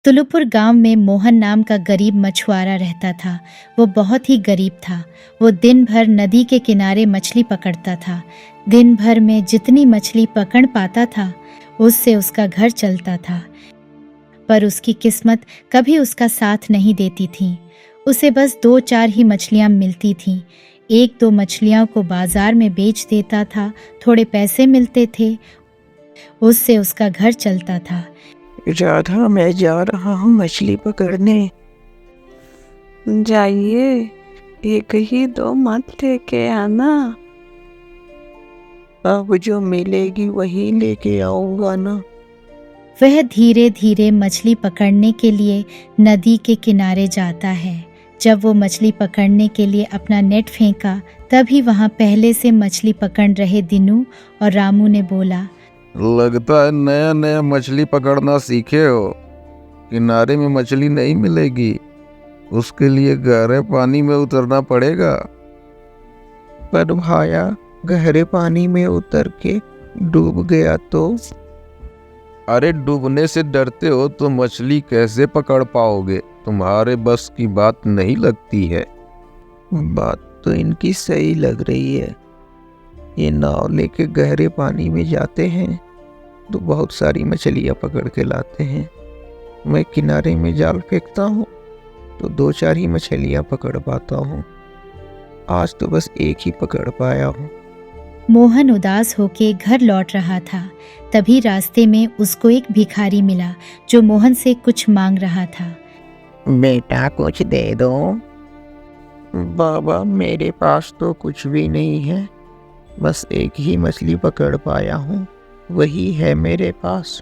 तुलुपुर गांव में मोहन नाम का गरीब मछुआरा रहता था। वो बहुत ही गरीब था। वो दिन भर नदी के किनारे मछली पकड़ता था। दिन भर में जितनी मछली पकड़ पाता था उससे उसका घर चलता था। पर उसकी किस्मत कभी उसका साथ नहीं देती थी। उसे बस 2-4 ही मछलियां मिलती थीं। 1-2 मछलियों को बाजार में बेच देता था, थोड़े पैसे मिलते थे, उससे उसका घर चलता था। राधा, मैं जा रहा हूँ मछली पकड़ने। जाइए, 1 ही 2 मत लेके आना। अब जो मिलेगी वही लेके आऊंगा ना। वह धीरे धीरे मछली पकड़ने के लिए नदी के किनारे जाता है। जब वो मछली पकड़ने के लिए अपना नेट फेंका तभी वहाँ पहले से मछली पकड़ रहे दिनू और रामू ने बोला, लगता है नया नया मछली पकड़ना सीखे हो। किनारे में मछली नहीं मिलेगी, उसके लिए गहरे पानी में उतरना पड़ेगा। पर भाया, गहरे पानी में उतर के डूब गया तो? अरे डूबने से डरते हो तो मछली कैसे पकड़ पाओगे? तुम्हारे बस की बात नहीं लगती है। बात तो इनकी सही लग रही है। ये नाव लेके गहरे पानी में जाते हैं तो बहुत सारी मछलियाँ पकड़ के लाते हैं। मैं किनारे में जाल फेंकता हूँ तो 2-4 ही मछलियाँ पकड़ पाता हूँ। आज तो बस 1 ही पकड़ पाया हूँ। मोहन उदास होके घर लौट रहा था। तभी रास्ते में उसको एक भिखारी मिला जो मोहन से कुछ मांग रहा था। बेटा, कुछ दे दो। बाबा, मेरे पास तो कुछ भी नहीं है। बस 1 ही मछली पकड़ पाया हूँ, वही है मेरे पास।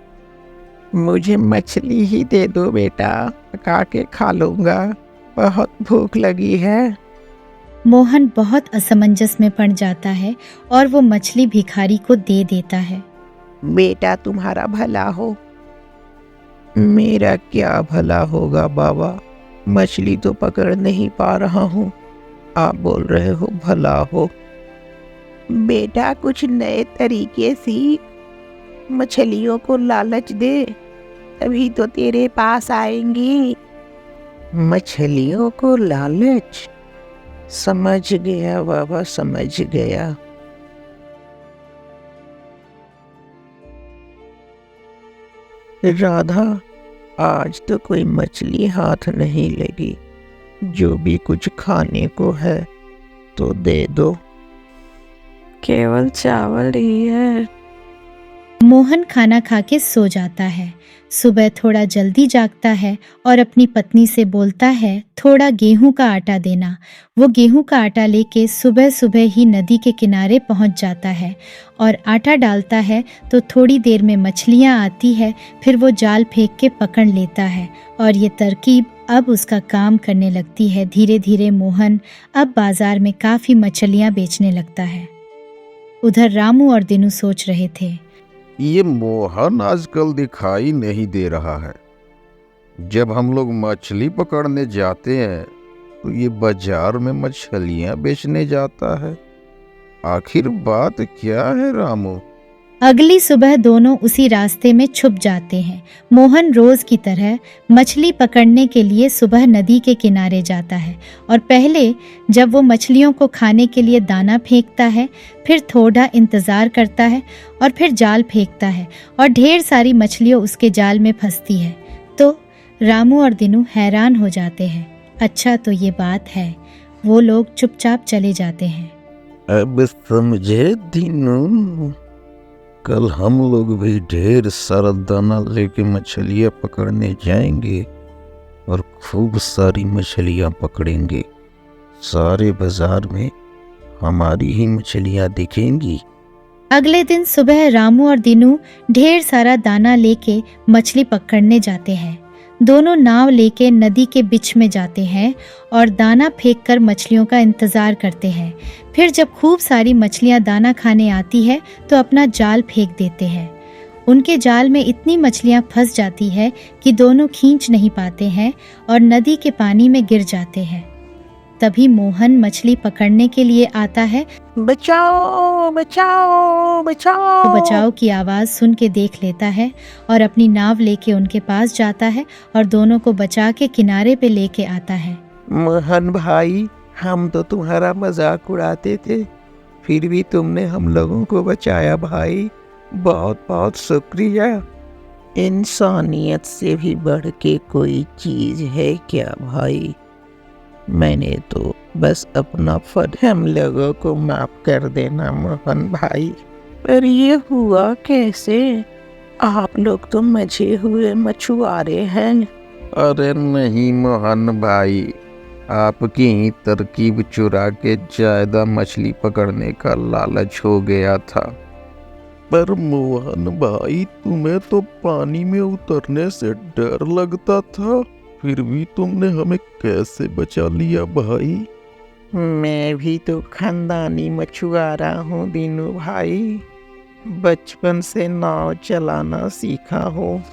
मुझे मछली ही दे दो बेटा, पका के खा लूँगा। बहुत भूख लगी है। मोहन बहुत असमंजस में पड़ जाता है और वो मछली भिखारी को दे देता है। बेटा, तुम्हारा भला हो। मेरा क्या भला होगा बाबा? मछली तो पकड़ नहीं पा रहा हूँ, आप बोल रहे हो भला हो। बेटा, कुछ नए तरीके सीख। मछलियों को लालच दे, तभी तो तेरे पास आएंगी। मछलियों को लालच? समझ गया बाबा, समझ गया। राधा, आज तो कोई मछली हाथ नहीं लगी। जो भी कुछ खाने को है तो दे दो। केवल चावल ही है। मोहन खाना खा के सो जाता है। सुबह थोड़ा जल्दी जागता है और अपनी पत्नी से बोलता है, थोड़ा गेहूं का आटा देना। वो गेहूं का आटा लेके सुबह सुबह ही नदी के किनारे पहुंच जाता है और आटा डालता है तो थोड़ी देर में मछलियां आती है। फिर वो जाल फेंक के पकड़ लेता है और ये तरकीब अब उसका काम करने लगती है। धीरे धीरे मोहन अब बाजार में काफ़ी मछलियां बेचने लगता है। उधर रामू और दिनू सोच रहे थे, ये मोहन आजकल दिखाई नहीं दे रहा है। जब हम लोग मछली पकड़ने जाते हैं तो ये बाजार में मछलियां बेचने जाता है। आखिर बात क्या है रामू? अगली सुबह दोनों उसी रास्ते में छुप जाते हैं। मोहन रोज की तरह मछली पकड़ने के लिए सुबह नदी के किनारे जाता है और पहले जब वो मछलियों को खाने के लिए दाना फेंकता है, फिर थोड़ा इंतज़ार करता है और फिर जाल फेंकता है और ढेर सारी मछलियाँ उसके जाल में फंसती है। तो रामू और दिनू हैरान हो जाते हैं। अच्छा, तो ये बात है। वो लोग चुपचाप चले जाते हैं। अब समझे दिनू, कल हम लोग भी ढेर सारा दाना लेके मछलियाँ पकड़ने जाएंगे और खूब सारी मछलियाँ पकड़ेंगे। सारे बाजार में हमारी ही मछलियाँ दिखेंगी। अगले दिन सुबह रामू और दिनू ढेर सारा दाना लेके मछली पकड़ने जाते हैं। दोनों नाव लेके नदी के बीच में जाते हैं और दाना फेंककर मछलियों का इंतजार करते हैं। फिर जब खूब सारी मछलियां दाना खाने आती है तो अपना जाल फेंक देते हैं। उनके जाल में इतनी मछलियां फंस जाती है कि दोनों खींच नहीं पाते हैं और नदी के पानी में गिर जाते हैं। तभी मोहन मछली पकड़ने के लिए आता है। बचाओ बचाओ बचाओ। वो बचाव की आवाज सुन के देख लेता है और अपनी नाव लेके उनके पास जाता है और दोनों को बचा के किनारे पे लेके आता है। मोहन भाई, हम तो तुम्हारा मजाक उड़ाते थे, फिर भी तुमने हम लोगों को बचाया भाई, बहुत बहुत शुक्रिया। इंसानियत से भी बढ़ के कोई चीज है क्या भाई? मैंने तो बस अपना फर्ज, हम लोगों को माफ कर देना मोहन भाई। पर ये हुआ कैसे? आप लोग तो मजे हुए मछुआरे हैं। अरे नहीं मोहन भाई, आपकी ही तरकीब चुरा के ज्यादा मछली पकड़ने का लालच हो गया था। पर मोहन भाई, तुम्हें तो पानी में उतरने से डर लगता था, फिर भी तुमने हमें कैसे बचा लिया भाई? मैं भी तो खानदानी मछुआरा हूँ दीनू भाई, बचपन से नाव चलाना सीखा हूँ।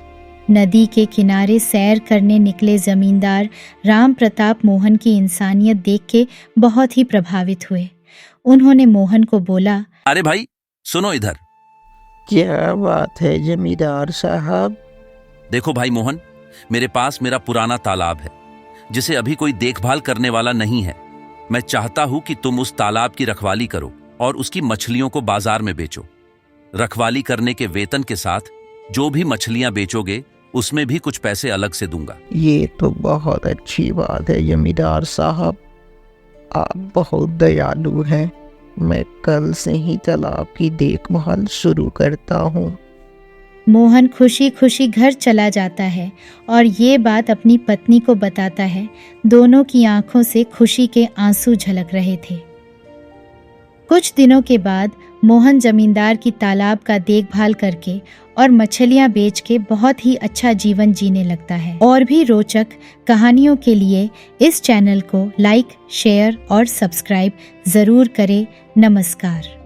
नदी के किनारे सैर करने निकले जमींदार राम प्रताप मोहन की इंसानियत देख के बहुत ही प्रभावित हुए। उन्होंने मोहन को बोला, अरे भाई सुनो इधर। क्या बात है जमींदार साहब? देखो भाई मोहन, मेरे पास मेरा पुराना तालाब है जिसे अभी कोई देखभाल करने वाला नहीं है। मैं चाहता हूं कि तुम उस तालाब की रखवाली करो और उसकी मछलियों को बाजार में बेचो। रखवाली करने के वेतन के साथ जो भी मछलियां बेचोगे उसमें भी कुछ पैसे अलग से दूंगा। ये तो बहुत अच्छी बात है जमींदार साहब, आप बहुत दयालु हैं। मैं कल से ही तालाब की देखभाल शुरू करता हूँ। मोहन खुशी खुशी घर चला जाता है और ये बात अपनी पत्नी को बताता है। दोनों की आंखों से खुशी के आंसू झलक रहे थे। कुछ दिनों के बाद मोहन जमींदार की तालाब का देखभाल करके और मछलियां बेच के बहुत ही अच्छा जीवन जीने लगता है। और भी रोचक कहानियों के लिए इस चैनल को लाइक, शेयर और सब्सक्राइब जरूर करें। नमस्कार।